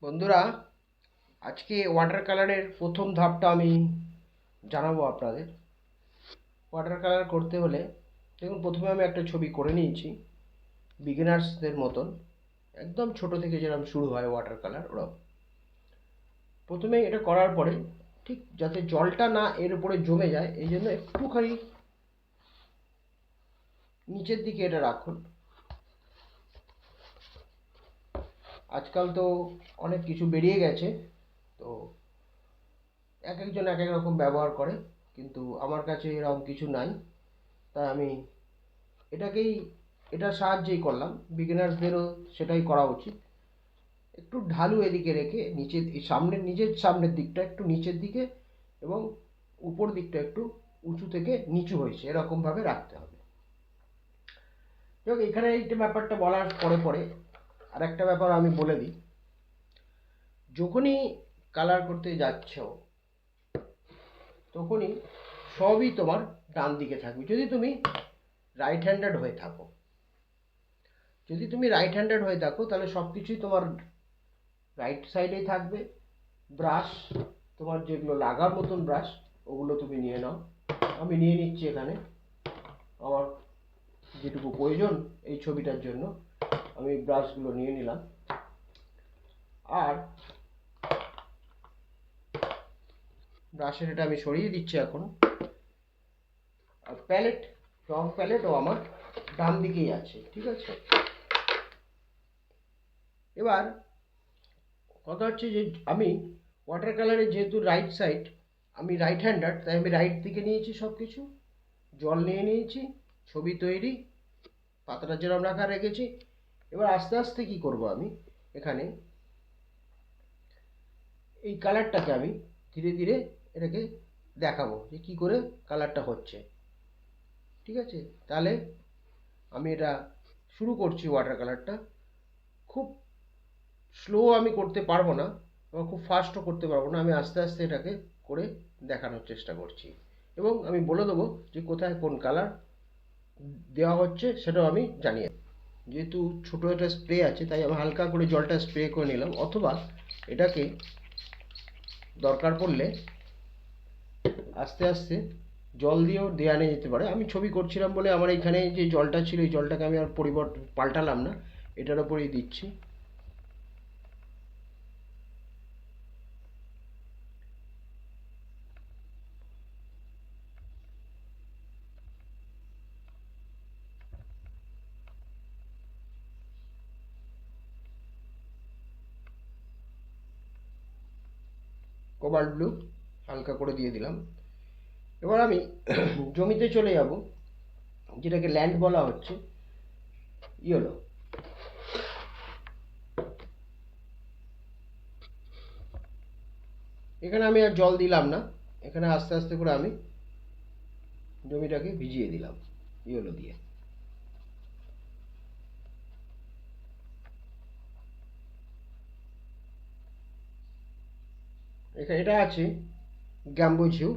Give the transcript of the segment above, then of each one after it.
বন্ধুরা, আজকে ওয়াটার কালারের প্রথম ধাপটা আমি জানাবো আপনাদের। ওয়াটার কালার করতে হলে দেখুন, প্রথমে আমি একটা ছবি করে নিয়েছি বিগিনার্সদের মতন, একদম ছোট থেকে যেরকম শুরু হয় ওয়াটার কালার ওরকম। প্রথমে এটা করার পরে ঠিক যাতে জলটা না এর উপরে জমে যায়, এই জন্য একটুখানি নিচের দিকে এটা রাখুন। আজকাল তো অনেক কিছু বেরিয়ে গেছে, তো এক একজন এক এক রকম ব্যবহার করে, কিন্তু আমার কাছে এরকম কিছু নাই, তাই আমি এটাকেই এটার সাহায্যেই করলাম। বিগিনার্সদেরও সেটাই করা উচিত। একটু ঢালু এদিকে রেখে নিচের সামনের নিজের সামনের দিকটা একটু নিচের দিকে এবং উপর দিকটা একটু উঁচু থেকে নিচু হয়েছে এরকমভাবে রাখতে হবে। যাক, এখানে এইটা ব্যাপারটা বলার পরে পরে আর একটা ব্যাপার আমি বলে দিই। যখনই কালার করতে যাচ্ছ তখনই সবই তোমার ডান দিকে থাকবে, যদি তুমি রাইট হ্যান্ডেড হয়ে থাকো। যদি তুমি রাইট হ্যান্ডেড হয়ে থাকো তাহলে সব কিছুই তোমার রাইট সাইডেই থাকবে। ব্রাশ, তোমার যেগুলো লাগার মতন ব্রাশ, ওগুলো তুমি নিয়ে নাও। আমি নিয়ে নিচ্ছি এখানে আমার যেটুকু প্রয়োজন এই ছবিটার জন্য, আমি ব্রাশগুলো নিয়ে নিলাম। আর ব্রাশের এটা আমি সরিয়ে দিচ্ছি এখন। আর প্যালেট, রং প্যালেটও আমার ডান দিকেই আছে, ঠিক আছে। এবার কথা হচ্ছে যে আমি ওয়াটার কালারে যেহেতু রাইট সাইড, আমি রাইট হ্যান্ডার, তাই আমি রাইট দিকে নিয়েছি সব কিছু। জল নিয়ে নিয়েছি, ছবি তৈরি, পাতাটা যেরকম রাখা রেখেছি। এবার আস্তে আস্তে কি করব, আমি এখানে এই কালারটাকে আমি ধীরে ধীরে এটাকে দেখাবো যে কি করে কালারটা হচ্ছে, ঠিক আছে। তাহলে আমি এটা শুরু করছি। ওয়াটার কালারটা খুব স্লো আমি করতে পারবো না, এবং খুব ফাস্টও করতে পারবো না। আমি আস্তে আস্তে এটাকে করে দেখানোর চেষ্টা করছি, এবং আমি বলে দেবো যে কোথায় কোন কালার দেওয়া হচ্ছে সেটাও আমি জানিয়ে। যেহেতু ছোটো একটা স্প্রে আছে, তাই আমি হালকা করে জলটা স্প্রে করে নিলাম, অথবা এটাকে দরকার পড়লে আস্তে আস্তে জল দিয়েও দেওয়া নিয়ে যেতে পারে। আমি ছবি করছিলাম বলে আমার এইখানে যে জলটা ছিল, এই জলটাকে আমি আর পাল্টালাম না, এটার ওপরেই দিচ্ছি। কোবাল্ট ব্লু হালকা করে দিয়ে দিলাম। এবার আমি জমিতে চলে যাব, যেটাকে ল্যান্ড বলা হচ্ছে, ইয়েলো। এখানে আমি আর জল দিলাম না, এখানে আস্তে আস্তে করে আমি জমিটাকে ভিজিয়ে দিলাম ইয়েলো দিয়ে। এখানে এটা আছে গ্যাম্বোজিউ।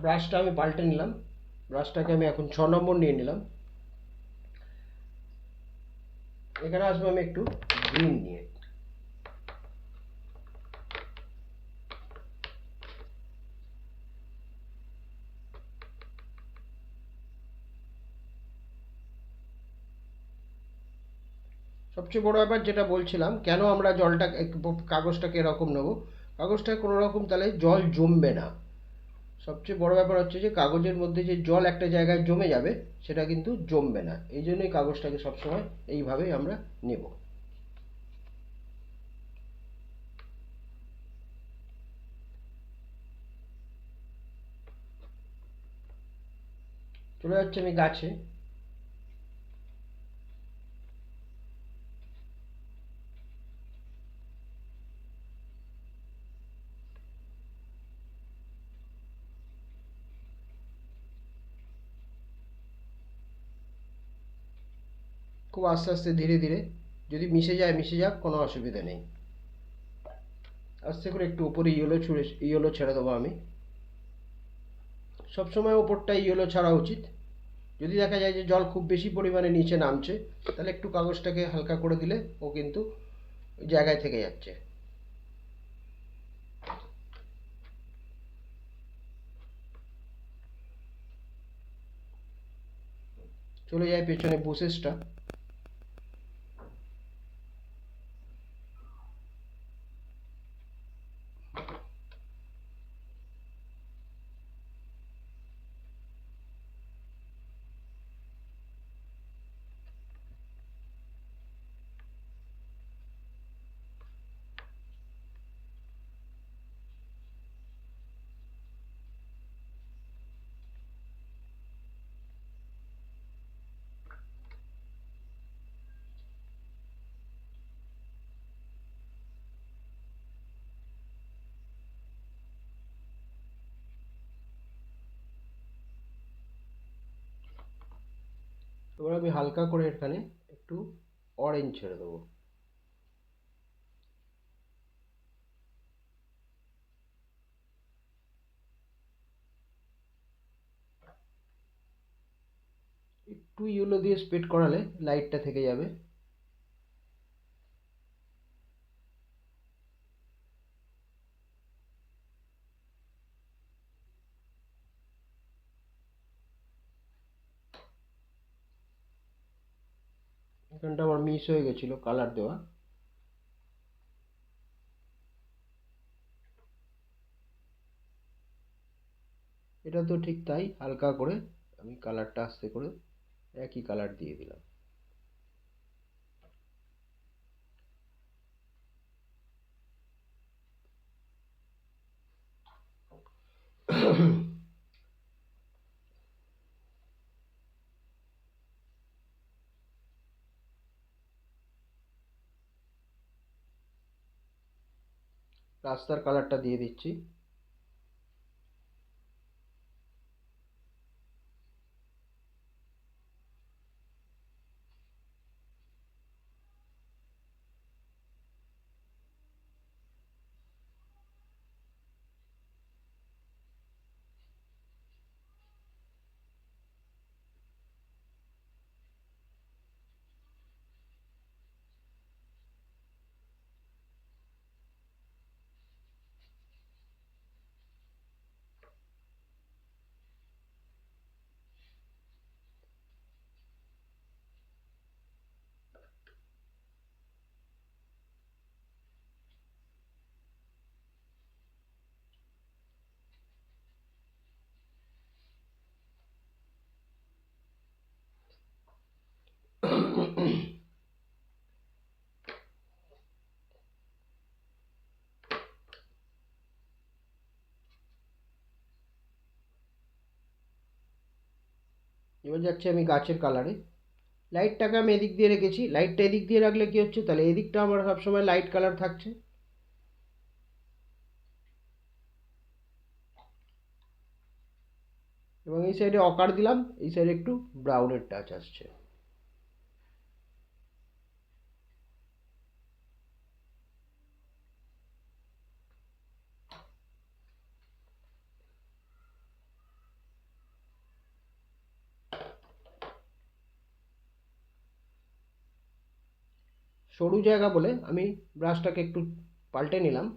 ব্রাশটা আমি পাল্টে নিলাম, ব্রাশটাকে আমি এখন 6 নম্বর নিয়ে নিলাম। এখানে আসবো আমি একটু গ্রিন নিয়ে। সবচেয়ে বড় ব্যাপার যেটা বলছিলাম, কেন আমরা জলটা কাগজটাকে এরকম নেবো, কাগজটা কোনো রকম তাহলে জল জমবে না। সবচেয়ে বড় ব্যাপার হচ্ছে যে কাগজের মধ্যে যে জল একটা জায়গায় জমে যাবে, সেটা কিন্তু জমবে না। এই জন্যই কাগজটাকে সবসময় এইভাবেই আমরা নেব। চলে যাচ্ছে আমি গাছে। খুব আস্তে আস্তে ধীরে ধীরে, যদি মিশে যায় মিশে যাক, কোনো অসুবিধা নেই। আস্তে করে একটু উপরে ইয়েলো ছেড়ে দেবো আমি। সবসময় ওপরটা ইয়েলো ছাড়া উচিত। যদি দেখা যায় যে জল খুব বেশি পরিমাণে নিচে নামছে, তাহলে একটু কাগজটাকে হালকা করে দিলে ও কিন্তু ওই জায়গায় থেকে যাচ্ছে। চলে যায় পেছনে বুশেসটা। এবার আমি হালকা করে এখানে একটু অরেঞ্জ ছেড়ে দেবো। একটু ইয়েলো দিয়ে স্প্রেড করালে লাইটটা থেকে যাবে। এখানটা আমার মিস হয়ে গেছিলো কালার দেওয়া। এটা তো ঠিক তাই, হালকা করে আমি কালারটা আস্তে করে একই কালার দিয়ে দিলাম। রাস্তার কালারটা দিয়ে দিচ্ছি। এবার যাচ্ছি আমি গাছের কালারে। লাইটটাকে আমি এদিক দিয়ে রেখেছি। লাইটটা এদিক দিয়ে রাখলে কি হচ্ছে, তাহলে এদিকটা আমার সবসময় লাইট কালার থাকছে। এবং এই সাইডে অকার দিলাম, এই সাইডে একটু ব্রাউনের টাচ আসছে। সরু জায়গা বলে আমি ব্রাশটাকে একটু পাল্টে নিলাম।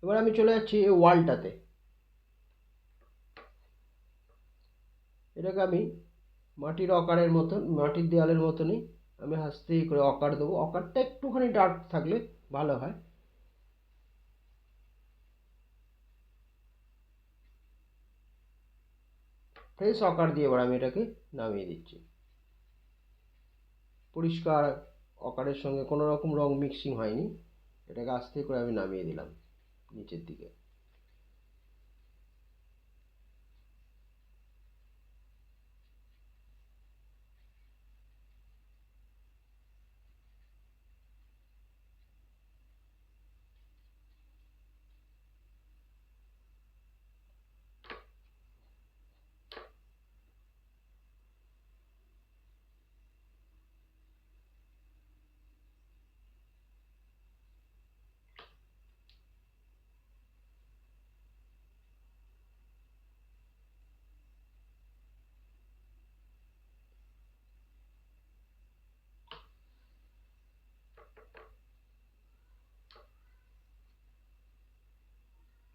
এবার আমি চলে যাচ্ছি এই ওয়ালটাতে। এটাকে আমি মাটির অকারের মতন, মাটির দেওয়ালের মতনই আমি আস্তে করে অকার দেবো। অকারটা একটুখানি ডার্ক থাকলে ভালো হয়। ফ্রেশ অকার দিয়ে এবার আমি এটাকে নামিয়ে দিচ্ছি। পরিষ্কার অকারের সঙ্গে কোনো রকম রং মিক্সিং হয়নি। এটাকে আস্তে করে আমি নামিয়ে দিলাম নিচের দিকে।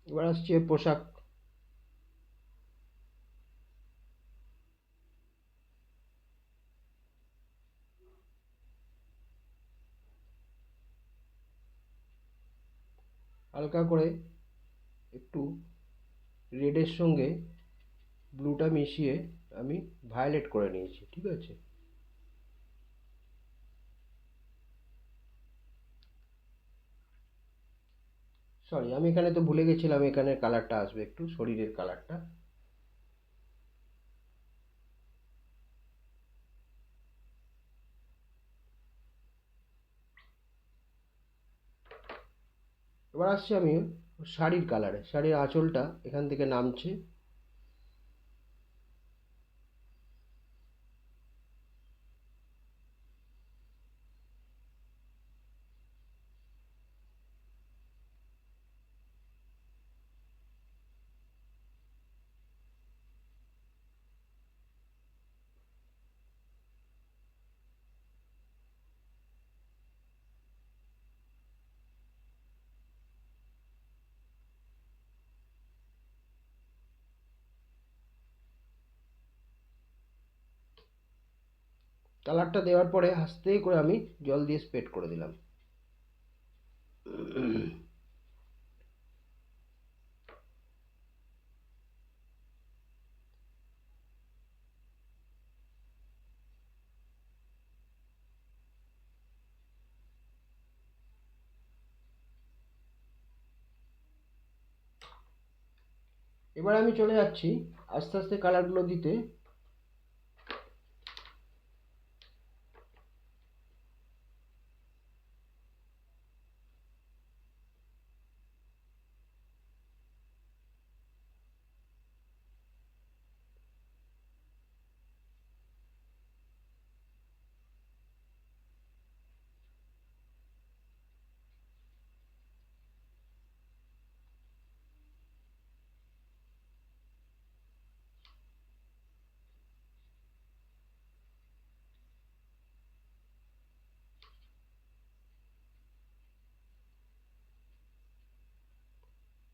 এবার আসছে পোশাক। হালকা করে একটু রেডের সঙ্গে ব্লুটা মিশিয়ে আমি ভায়োলেট করে নিয়েছি, ঠিক আছে। সরি, আমি এখানে তো ভুলে গেছিলাম, এখানে কালারটা আসবে একটু, শরীরের কালারটা। এবার আসছি আমি শাড়ির কালারে। শাড়ির আঁচলটা এখান থেকে নামছে। কালারটা দেওয়ার পরে আস্তে করে আমি জল দিয়ে স্প্রেড করে দিলাম। এবার আমি চলে যাচ্ছি আস্তে আস্তে কালারগুলো দিতে।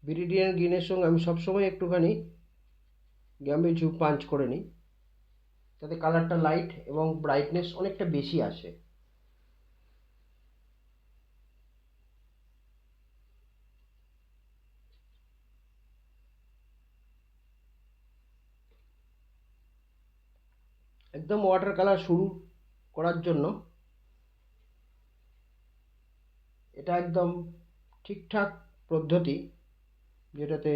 ভিরিডিয়ান গ্রিনের সঙ্গে আমি সবসময় একটুখানি গ্যাম্বিজু পাঞ্চ করে নিই, তাতে কালারটা লাইট এবং ব্রাইটনেস অনেকটা বেশি আসে। একদম ওয়াটার কালার শুরু করার জন্য এটা একদম ঠিকঠাক পদ্ধতি, যেটাতে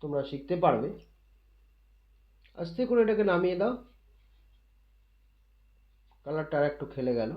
তোমরা শিখতে পারবে। আস্তে করে এটাকে নামিয়ে দাও, কালারটা আর একটু খেলে গেল।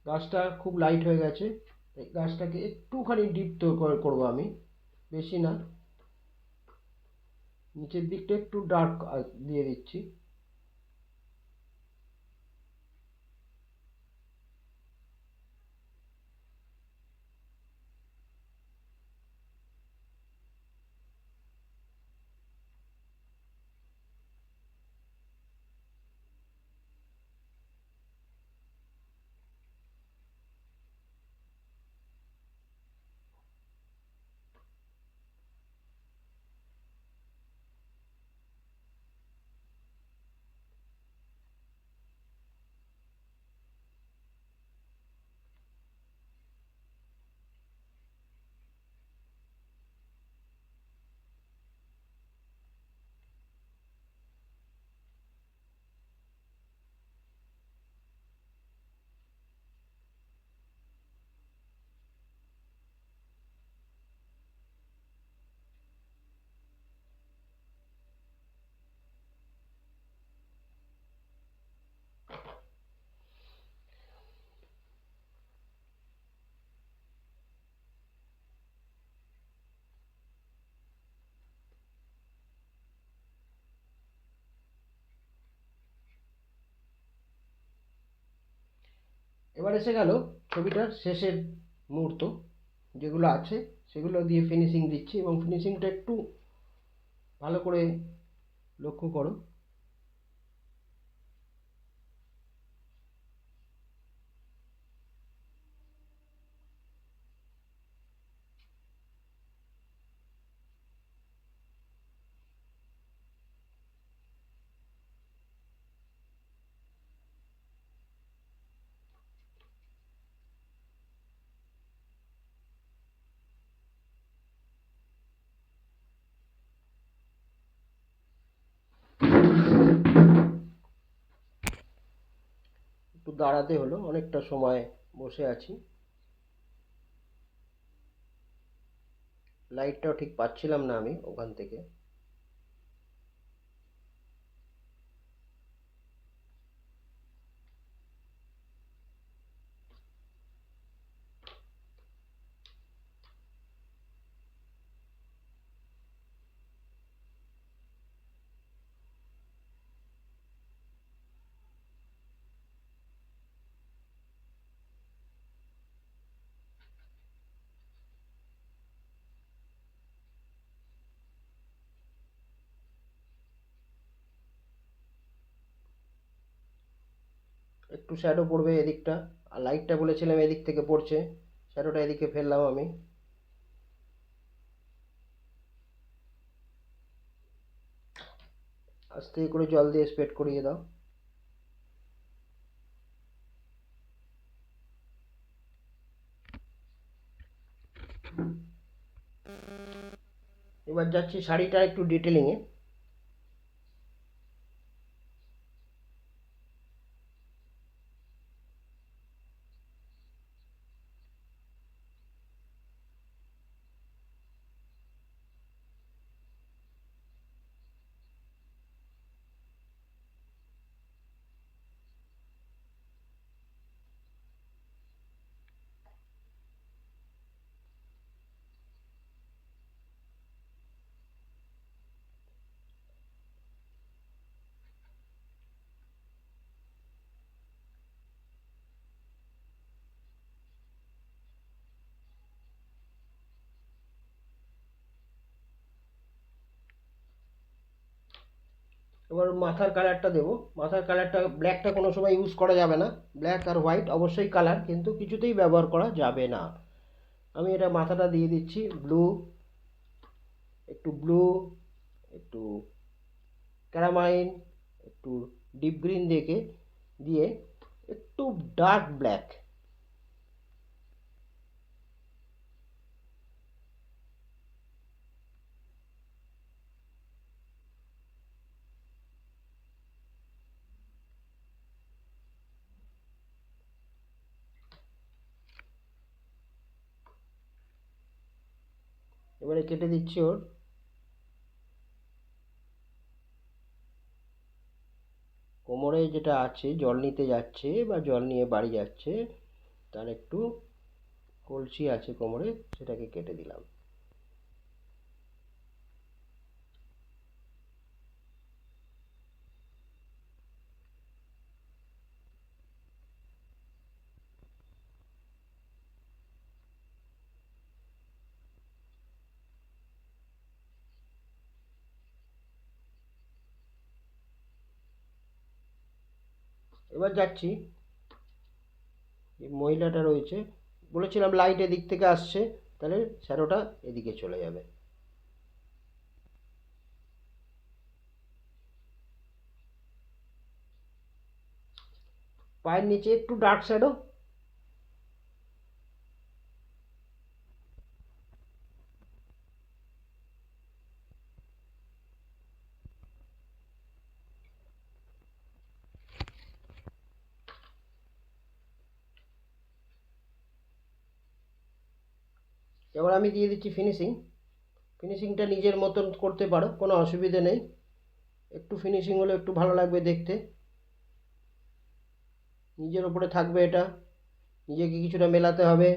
গাছটা খুব লাইট হয়ে গেছে, এই গাছটাকে একটুখানি ডিপ তো করবো আমি, বেশি না। নিচের দিকটা একটু ডার্ক দিয়ে দিচ্ছি। এবার এসে গেল ছবিটার শেষের মুহূর্ত, যেগুলো আছে সেগুলো দিয়ে ফিনিশিং দিচ্ছি, এবং ফিনিশিংটা একটু ভালো করে লক্ষ্য করো। একটু দাঁড়াতে হলো, অনেকটা সময় বসে আছি, লাইটটাও ঠিক পাচ্ছিলাম না আমি ওখান থেকে। একটু শ্যাডো পড়বে এদিকটা, আর লাইটটা বলেছিলাম এদিক থেকে পড়ছে, শ্যাডোটা এদিকে ফেললাম আমি। আস্তে করে জল দিয়ে স্প্রেড করিয়ে দাও। এবার যাচ্ছি শাড়িটা একটু ডিটেলিংয়ে। এবার মাথার কালারটা দেবো। মাথার কালারটা, ব্ল্যাকটা কোনো সময় ইউজ করা যাবে না, ব্ল্যাক আর হোয়াইট অবশ্যই কালার, কিন্তু কিছুতেই ব্যবহার করা যাবে না। আমি এটা মাথাটা দিয়ে দিচ্ছি ব্লু, একটু ব্লু, একটু ক্যারামাইন, একটু ডিপ গ্রিন দিয়ে একটু ডার্ক ব্ল্যাক। এবারে কেটে দিচ্ছি ওর কোমরে, যেটা আছে জল নিতে যাচ্ছে বা জল নিয়ে বাড়ি যাচ্ছে, তার একটু কলসি আছে কোমরে, সেটাকে কেটে দিলাম। এবার যাচ্ছি, যে মহিলাটা রয়েছে, বলেছিলাম লাইট এদিক থেকে আসছে, তাহলে শ্যাডোটা এদিকে চলে যাবে। পায়ের নিচে একটু ডার্ক শ্যাডো। এবার আমি দিয়ে দিচ্ছি ফিনিশিং। ফিনিশিংটা নিজের মতন করতে পারো, কোনো অসুবিধে নেই, একটু ফিনিশিং হলে একটু ভালো লাগবে দেখতে, নিজের ওপরে থাকবে এটা, নিজেকে কিছুটা মেলাতে হবে।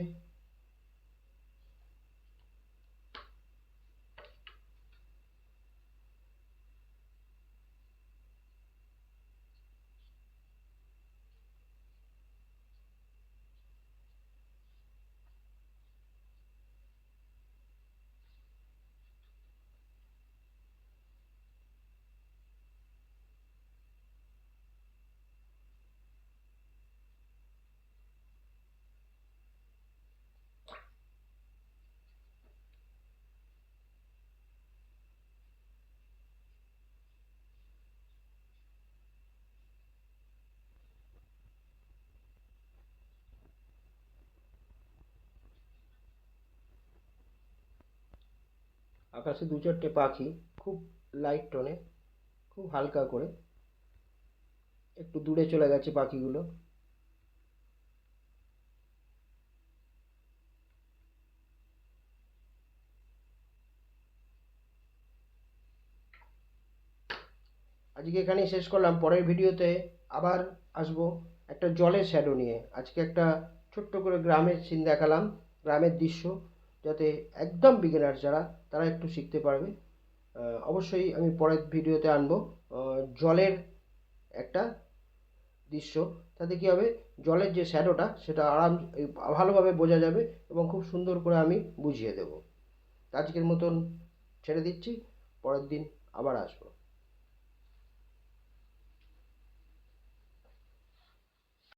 আকাশে দু চারটে পাখি খুব লাইট টোনে, খুব হালকা করে, একটু দূরে চলে গেছে পাখিগুলো। আজকে এখানেই শেষ করলাম। পরের ভিডিওতে আবার আসবো একটা জলের শ্যাডো নিয়ে। আজকে একটা ছোট্ট করে গ্রামের সিন দেখালাম, গ্রামের দৃশ্য, যাতে একদম বিগিনার যারা, তারা একটু শিখতে পারবে। অবশ্যই আমি পরের ভিডিওতে আনবো জলের একটা দৃশ্য। তাতে কী হবে, জলের যে শ্যাডোটা সেটা ভালোভাবে বোঝা যাবে এবং খুব সুন্দর করে আমি বুঝিয়ে দেবো। আজকের মতন ছেড়ে দিচ্ছি, পরের দিন আবার আসবো।